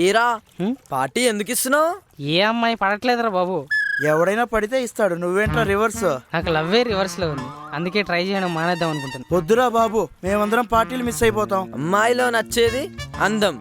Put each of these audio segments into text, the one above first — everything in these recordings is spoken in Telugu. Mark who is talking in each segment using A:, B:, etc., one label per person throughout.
A: ఏరా పార్టీ ఎందుకు ఇస్తున్నావు?
B: ఏ అమ్మాయి పడట్లేదురా బాబు.
C: ఎవడైనా పడితే ఇస్తాడు, నువ్వేంట్రా రివర్స్?
B: నాకు లవ్వే రివర్స్ లో ఉంది, అందుకే ట్రై చేయడం మానేద్దాం అనుకుంటున్నాను.
C: వద్దురా బాబు, మేమందరం పార్టీలు మిస్ అయిపోతాం.
A: అమ్మాయిలో నచ్చేది అందం,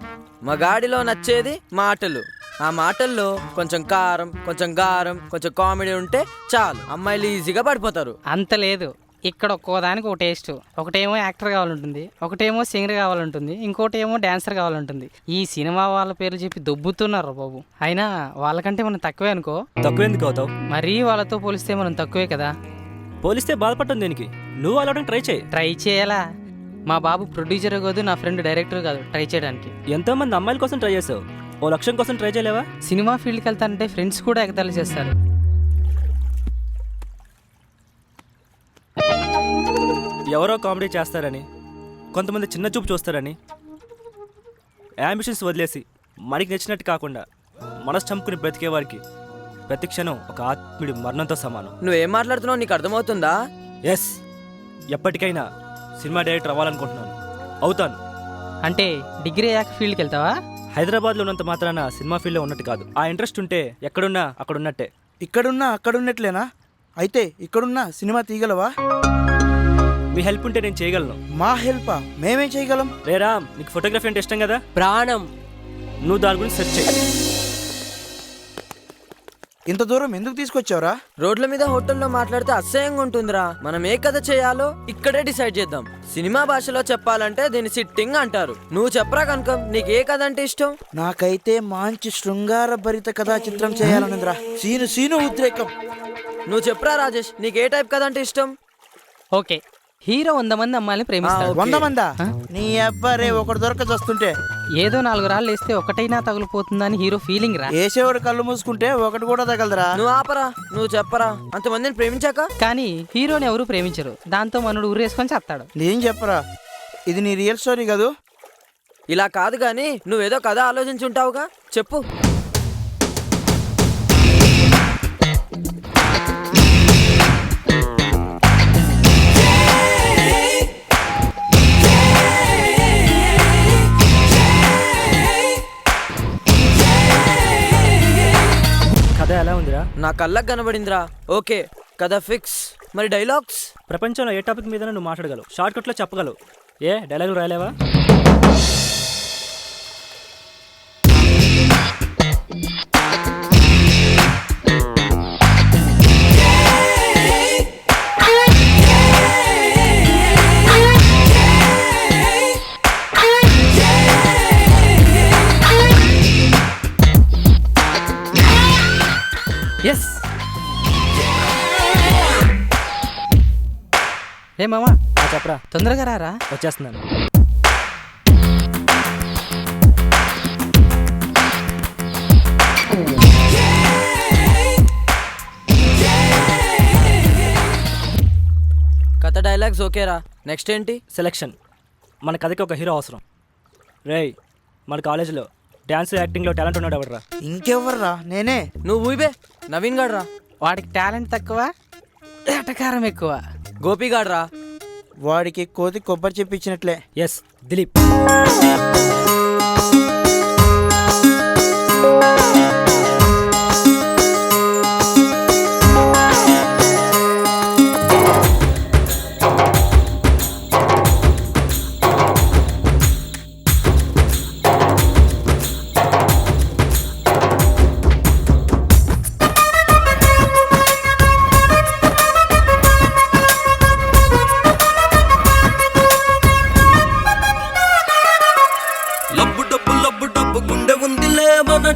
A: మగాడిలో నచ్చేది మాటలు. ఆ మాటల్లో కొంచెం కారం, కొంచెం గారం, కొంచెం కామెడీ ఉంటే చాలు, అమ్మాయిలు ఈజీగా పడిపోతారు.
B: అంత లేదు, ఇక్కడ ఒక్కోదానికి ఒక టేస్ట్. ఒకటేమో యాక్టర్ కావాలంటుంది, ఒకటేమో సింగర్ కావాలంటుంది, ఇంకోటి ఏమో డాన్సర్ కావాలంటుంది. ఈ సినిమా వాళ్ళ పేర్లు చెప్పి దొబ్బుతున్నారు బాబు. అయినా వాళ్ళకంటే మనం తక్కువే అనుకో.
D: తక్కువ ఎందుకు అవుతావు?
B: మరీ వాళ్ళతో పోలిస్తే మనం తక్కువే కదా.
D: పోలిస్తే బాధపడటం దేనికి? నువ్వు అలవడం ట్రై చేయి.
B: ట్రై చేయాలా? మా బాబు ప్రొడ్యూసర్ కాదు, నా ఫ్రెండ్ డైరెక్టర్ కాదు ట్రై చేయడానికి.
D: ఎంతో మంది అమ్మాయిల కోసం ట్రై చేసావు, ఓ లక్ష్యం కోసం ట్రై చేయలేవా?
B: సినిమా ఫీల్డ్కి వెళ్తానంటే ఫ్రెండ్స్ కూడా ఎగతాళి చేస్తారు.
D: ఎవరో కామెడీ చేస్తారని, కొంతమంది చిన్న చూపు చూస్తారని, యాంబిషన్స్ వదిలేసి మనకి నచ్చినట్టు కాకుండా మనసు చంపుకుని బ్రతికేవాడికి ప్రతి క్షణం ఒక ఆత్మీయుడి మరణంతో సమానం.
A: నువ్వేం మాట్లాడుతున్నావు నీకు అర్థమవుతుందా?
D: ఎస్, ఎప్పటికైనా సినిమా డైరెక్టర్ అవ్వాలనుకుంటున్నాను, అవుతాను.
B: అంటే డిగ్రీ అయ్యాక ఫీల్డ్కి వెళ్తావా?
D: హైదరాబాద్లో ఉన్నంత మాత్రాన సినిమా ఫీల్డ్లో ఉన్నట్టు కాదు. ఆ ఇంట్రెస్ట్ ఉంటే ఎక్కడున్నా అక్కడ ఉన్నట్టే.
C: ఇక్కడున్నా అక్కడున్నట్లేనా? అయితే ఇక్కడున్నా సినిమా తీయగలవా?
D: మీ హెల్ప్ ఉంటే నేను చేయగలను.
C: మా హెల్పా? మేమేం చేయగలం?
D: రే రామ్, నీకు ఫోటోగ్రఫీ అంటే ఇష్టం కదా?
B: ప్రాణం.
D: నువ్వు దాని గురించి సెర్చ్ చేయి.
C: ఇంత దూరం ఎందుకు తీసుకొచ్చావురా?
A: రోడ్ల మీద హోటల్లో మాట్లాడితే అసహ్యంగా ఉంటుందిరా. మనం ఏ కథ చేయాలో ఇక్కడే డిసైడ్ చేద్దాం. సినిమా భాషలో చెప్పాలంటే దీన్ని సిట్టింగ్ అంటారు. నువ్వు చెప్పరా కనుక, నీకు ఏ కథ అంటే ఇష్టం?
C: నాకైతే మంచి శృంగార భరిత కథా చిత్రం చేయాలనుందిరా. సీను ఉద్రేకం.
A: నువ్వు చెప్పరా రాజేష్, నీకు ఏ టైప్ కథ అంటే ఇష్టం?
B: ఓకే, హీరో 100 మంది అమ్మాయిని ప్రేమిస్తాడు.
C: 100 మందా? నీ అబ్బారే ఒకటి దొరక వస్తుంటే
B: ఏదో 4 రాళ్ళు వేస్తే ఒకటైనా తగులుపోతుందని హీరో ఫీలింగ్ రా.
C: వేసేవాడు కళ్ళు మూసుకుంటే ఒకటి కూడా తగలదురా.
A: నువ్వు ఆపరా, నువ్వు చెప్పరా. అంతమందిని ప్రేమించాక
B: కానీ హీరోని ఎవరు ప్రేమించరు, దాంతో మనడు ఊరేసుకొని చేస్తాడు.
C: నేను చెప్పరా, ఇది నీ రియల్ స్టోరీ కాదు.
A: ఇలా కాదు గానీ నువ్వేదో కథ ఆలోచించుంటావుగా, చెప్పు.
D: కథ ఎలా ఉందిరా?
A: నా కళ్ళకు కనబడిందిరా. ఓకే, కథ ఫిక్స్. మరి డైలాగ్స్?
D: ప్రపంచంలో ఏ టాపిక్ మీద నువ్వు మాట్లాడగలవు, షార్ట్ కట్లో చెప్పగలవు. ఏ డైలాగులు రాయలేవా?
B: ఎస్. ఏ మామా
D: చెప్పరా.
B: తొందరగా రారా.
D: వచ్చేస్తున్నాను.
A: కథ డైలాగ్స్ ఓకేరా, నెక్స్ట్ ఏంటి?
D: సెలెక్షన్. మన కథకి ఒక హీరో అవసరం. రేయ్, మన కాలేజీలో డ్యాన్స్ యాక్టింగ్లో టాలెంట్ ఉన్నాడు ఎవడరా?
C: ఇంకెవర్రా? నేనే.
A: నువ్వు ఊయిబే, నవీన్ గాడ్రా.
B: వాడికి టాలెంట్ తక్కువ, ఎటకారం ఎక్కువ.
A: గోపి గాడ్రా.
C: వాడికి కోతి కొబ్బరి చెప్పించినట్లే.
D: ఎస్, దిలీప్.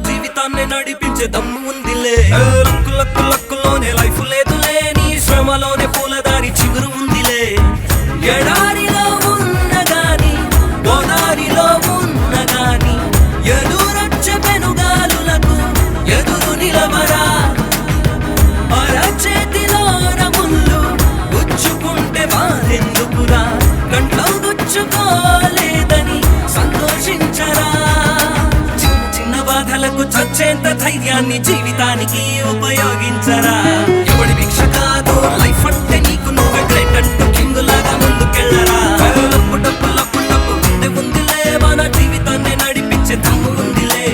E: జీవితాన్ని నడిపించే దమ్ము ఉందిలే. లక్కు లక్కు లక్కులోనే లైఫ్ లేదులే, నీ శ్రమలోనే పూలదారి చిగురు ఉందిలే. ఎడారిలో ఉన్న గాని గోదారిలో ఉన్న గాని ఎదురొచ్చే పెనుగాలులకు ఎదురు నిలవరా. అరచేతిలో రముళ్ళు గుచ్చుకుంటే వారెందుకురా, కంట్లో గుచ్చుకోలేదని సంతోషించరా. బాధలకు చచ్చేంత ధైర్యాన్ని జీవితానికి ఉపయోగించరా. ఎవడి భిక్ష కాదు లైఫ్ అంటే, నీకు నువ్వే గ్రేట్ అంటూ కింగ్ లాగా ముందుకెళ్ళరా. లప్పు డప్పు లప్పు డప్పు ఉండే ఉందిలే, మన జీవితాన్ని నడిపించే దమ్ము ఉందిలే.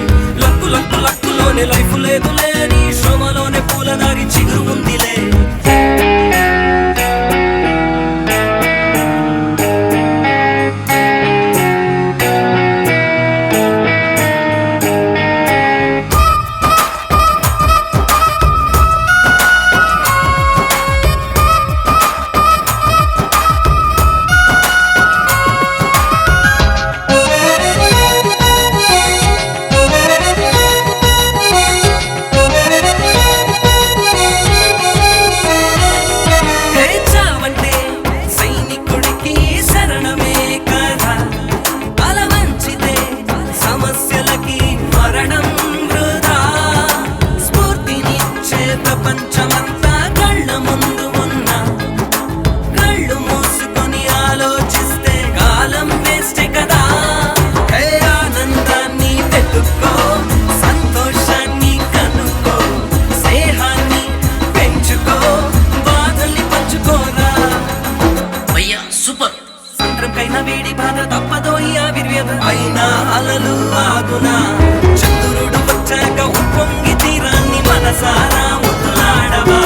E: అలలు ఆగునా చంద్రుడు వచ్చాక ఉప్పొంగి తీరాన్ని మనసారా ముద్దులాడవా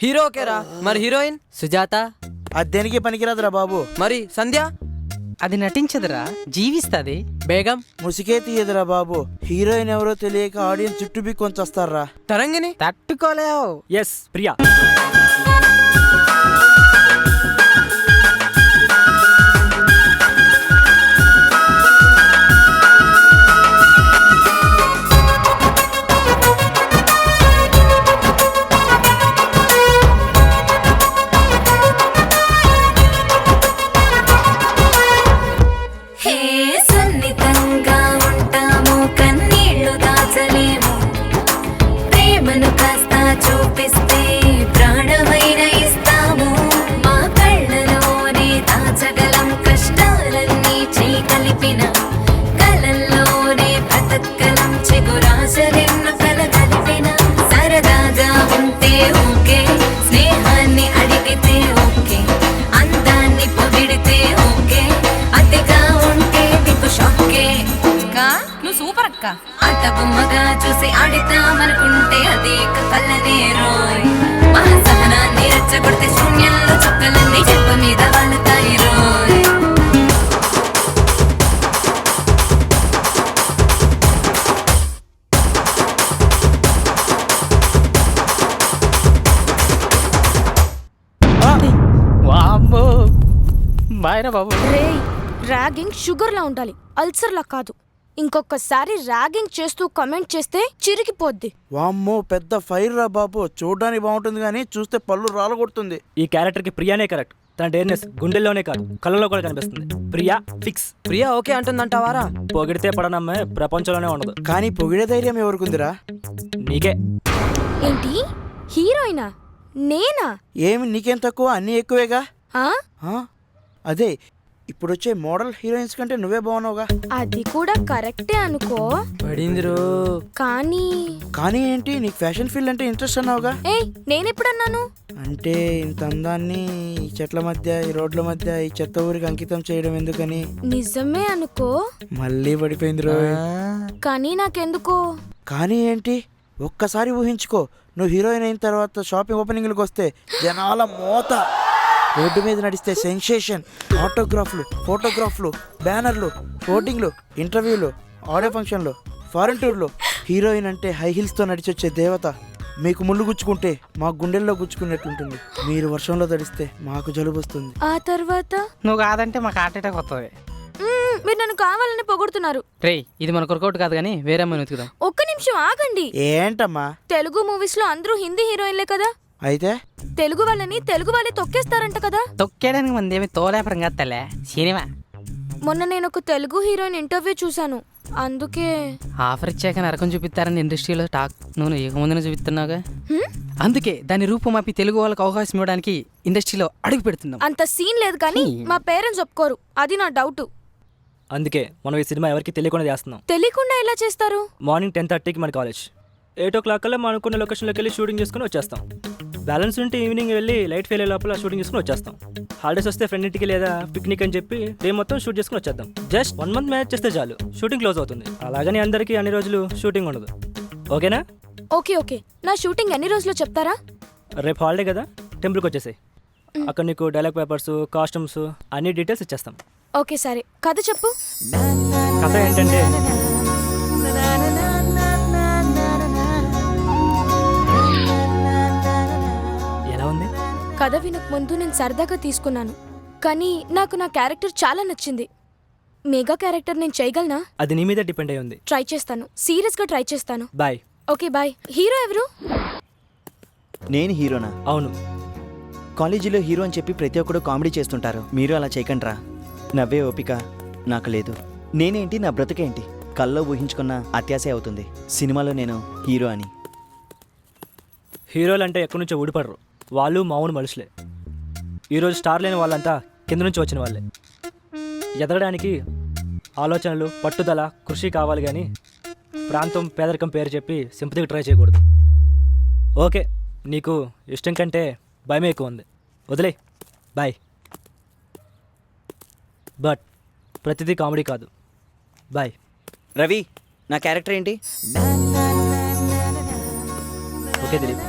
A: హీరో ఓకేరా, మరి హీరోయిన్ సుజాత,
C: అది దేనికి పనికిరాదురా బాబు.
A: మరి సంధ్య,
B: అది నటించదురా, జీవిస్తుంది.
A: బేగం,
C: ముసికే తీయదురా బాబు. హీరోయిన్ ఎవరో తెలియక ఆడియన్స్ చుట్టూ బిక్కొంచి వస్తారా.
A: తరంగిణి,
B: తట్టుకోలేవు.
D: ఎస్ ప్రియా.
F: హే సున్నితంగా ఉంటాము, కన్నీళ్లు దాచలేము, ప్రేమను కాస్త చూపిస్తే ప్రాణమైన ఇస్తాము, మా కళ్ళలోనే దాచగలం కష్టాలన్నీ కలిపిన కలల్లోనే బ్రతకలం చిగురాశలెన్ను కలగలిపిన సరదాగా ఉంటే ఓకే, స్నేహాన్ని అడిగితే ఓకే, అందాన్ని పొగిడితే ఓకే, అతిగా ఉంటే మీకు షాకే.
G: నువ్వు సూపర్ అక్క.
F: ఆట బొమ్మగా చూసి ఆడిద్దామనుకుంటే అది కళ్ళనే రోయ్, మా సహనాన్ని రెచ్చగొడితే శూన్యంలో చుక్కలన్నీ చెప్ప మీద వాలుతాయి రోయ్.
B: వామ్మో, బాయ్రా బాబు.
G: రేయ్, ర్యాగింగ్ షుగర్ లా ఉండాలి, అల్సర్ లా కాదు. ఇంకొకసారి ర్యాగింగ్ చేస్తూ కమెంట్ చేస్తే చిరిగిపోద్ది.
C: వామ్మో పెద్ద ఫైర్ రా బాబు. చూడడానికి బాగుంటుంది కానీ చూస్తే పళ్ళు రాలగొడుతుంది.
D: ఈ క్యారెక్టర్కి ప్రియానే కరెక్ట్. తన డేర్నెస్ గుండెల్లోనే కాదు కళ్ళలో కూడా కనిపిస్తుంది. ప్రియా ఫిక్స్.
A: ప్రియా ఓకే అంటుందంటావారా?
D: పొగిడితే పడనమ్మే ప్రపంచంలోనే ఉండదు.
C: కానీ పొగిడే ధైర్యం ఎవరికుందిరా?
D: నీకే.
G: ఏంటి, హీరోయినా? నేనా?
C: ఏమి నీకేం తక్కువ, అన్నీ ఎక్కువేగా.
G: ఆ?
C: ఆ? అదే ఇప్పుడు వచ్చే మోడల్ హీరోయిన్స్ కంటే నువ్వే బాగున్నావుగా.
G: అది కూడా కరెక్టే అనుకో,
A: పడిందిరో.
G: కానీ
C: కానీ ఏంటి, నీకు ఫ్యాషన్ ఫీల్డ్ అంటే ఇంట్రెస్ట్ అన్నావుగా.
G: ఏయ్, నేనెప్పుడన్నాను?
C: అంటే ఇంత అందాన్ని ఈ చెట్ల మధ్య, ఈ రోడ్ల మధ్య, ఈ చెత్త ఊరికి అంకితం చేయడం ఎందుకని.
G: నిజమే అనుకో,
C: మళ్ళీ పడిపోయింది రో.
G: కానీ నాకెందుకో.
C: కానీ ఏంటి, ఒక్కసారి ఊహించుకో, నువ్వు హీరోయిన్ అయిన తర్వాత షాపింగ్ ఓపెనింగ్లకు వస్తే జనాల మోత, రోడ్డు మీద నడిస్తే సెన్సేషన్, ఆటోగ్రాఫ్లు, ఫోటోగ్రాఫ్లు, బ్యానర్లు, హోర్డింగ్లు, ఇంటర్వ్యూలు, ఆడియో ఫంక్షన్లు, ఫారెన్ టూర్లు. హీరోయిన్ అంటే హై హీల్స్తో నడిచొచ్చే దేవత. మీకు ముళ్ళు గుచ్చుకుంటే మా గుండెల్లో గుచ్చుకున్నట్టుంటుంది. మీరు వర్షంలో తడిస్తే మాకు జలుబు వస్తుంది.
G: ఆ తర్వాత
B: నువ్వు కాదంటే మాకు హార్ట్ అటాక్ వస్తుంది.
G: మీరు నన్ను కావాలని పొగుడుతున్నారు.
B: రేయ్, ఇది మన కొరకౌట్ కాదు కానీ వేరే అమ్మాయిని వెతుకుదాం.
G: ఒక్క నిమిషం ఆగండి.
C: ఏంటమ్మా?
G: తెలుగు మూవీస్ లో అందరూ హిందీ హీరోయిన్లే కదా,
C: అయితే
G: తెలుగు వాళ్ళని తెలుగు వాళ్ళే తొక్కేస్తారంట కదా.
B: తొక్కేయడానికి మంది ఏమి తోలేపరం కాదు తల్లే, సినిమా.
G: మొన్న నేను ఒక తెలుగు హీరోయిన్ ఇంటర్వ్యూ చూశాను, అందుకే.
B: ఆఫర్ ఇచ్చాక నరకం చూపిస్తారని ఇండస్ట్రీలో టాక్. నువ్వు ఇక ముందునే చూపిస్తున్నావుగా,
G: హ్మ్?
B: అందుకే దాని రూపమాపి తెలుగు వాళ్ళకి అవకాశం ఇవ్వడానికి ఇండస్ట్రీలో అడుగు పెడుతున్నాం.
G: అంత సీన్ లేదు కానీ మా పేరెంట్స్ ఒప్పుకోరు, అది నా డౌట్.
D: అందుకే మనం ఈ సినిమా ఎవరికి తెలియకుండా చేస్తున్నాం.
G: తెలియకుండా ఎలా చేస్తారు?
D: మార్నింగ్ 10:30కి మన కాలేజ్, 8 o'clock కల్లా మనం అనుకున్న లొకేషన్లోకి వెళ్ళి షూటింగ్ చేసుకుని వచ్చేస్తాం. బ్యాలెన్స్ ఉంటే ఈవినింగ్ వెళ్ళి లైట్ ఫెయిల్ లోపల షూటింగ్ చేసుకుని వచ్చేస్తాం. హాలిడేస్ వస్తే ఫ్రెండ్ ఇంటికి లేదా పిక్నిక్ అని చెప్పి డే మొత్తం షూట్ చేసుకుని వచ్చేద్దాం. జస్ట్ 1 month మ్యాచ్ చేస్తే చాలు, షూటింగ్ క్లోజ్ అవుతుంది. అలాగని అందరికీ అన్ని రోజులు షూటింగ్ ఉండదు. ఓకేనా?
G: ఓకే ఓకే, నా షూటింగ్ ఎన్ని రోజుల్లో చెప్తారా?
D: రేపు హాలిడే కదా, టెంపుల్కి వచ్చేసాయి. అక్కడ నీకు డైలాగ్ పేపర్స్, కాస్ట్యూమ్స్ అన్ని డీటెయిల్స్ ఇచ్చేస్తాం.
G: ఓకే సరే, కథ చెప్పు.
D: కథ ఏంటంటే, ఎలా ఉంది?
G: కథ వినక ముందు నేను సరదాగా తీసుకున్నాను, కానీ నాకు నా క్యారెక్టర్ చాలా నచ్చింది. మెగా క్యారెక్టర్ నేను చేయగలనా?
D: అది నీ మీద డిపెండ్ అయి ఉంది.
G: ట్రై చేస్తాను, సీరియస్గా ట్రై చేస్తాను.
D: బాయ్.
G: Okay bye. హీరో ఎవరు?
H: నేను హీరోనా?
D: అవును.
H: కాలేజీలో హీరో అని చెప్పి ప్రతి ఒక్కడు కామెడీ చేస్తుంటారు. మీరు అలా చేయకండ్రా. నవ్వే ఓపిక నాకు లేదు. నేనేంటి, నా బ్రతుకేంటి, కల్లో ఊహించుకున్న అత్యాశే అవుతుంది సినిమాలో నేను హీరో అని.
D: హీరోలు అంటే ఎక్కడి నుంచో ఊడిపడరు, వాళ్ళు మామూలు మనుషులే. ఈరోజు స్టార్ లేని వాళ్ళంతా కింద నుంచి వచ్చిన వాళ్ళే. ఎదగడానికి ఆలోచనలు, పట్టుదల, కృషి కావాలి కానీ ప్రాంతం పేదరికం పేరు చెప్పి సింపతికి ట్రై చేయకూడదు. ఓకే, నీకు ఇష్టం కంటే భయమే ఎక్కువ ఉంది, వదిలే, బాయ్. బట్ ప్రతిదీ కామెడీ కాదు, బాయ్.
H: రవి, నా క్యారెక్టర్ ఏంటి?
D: ఓకే దిలీప్.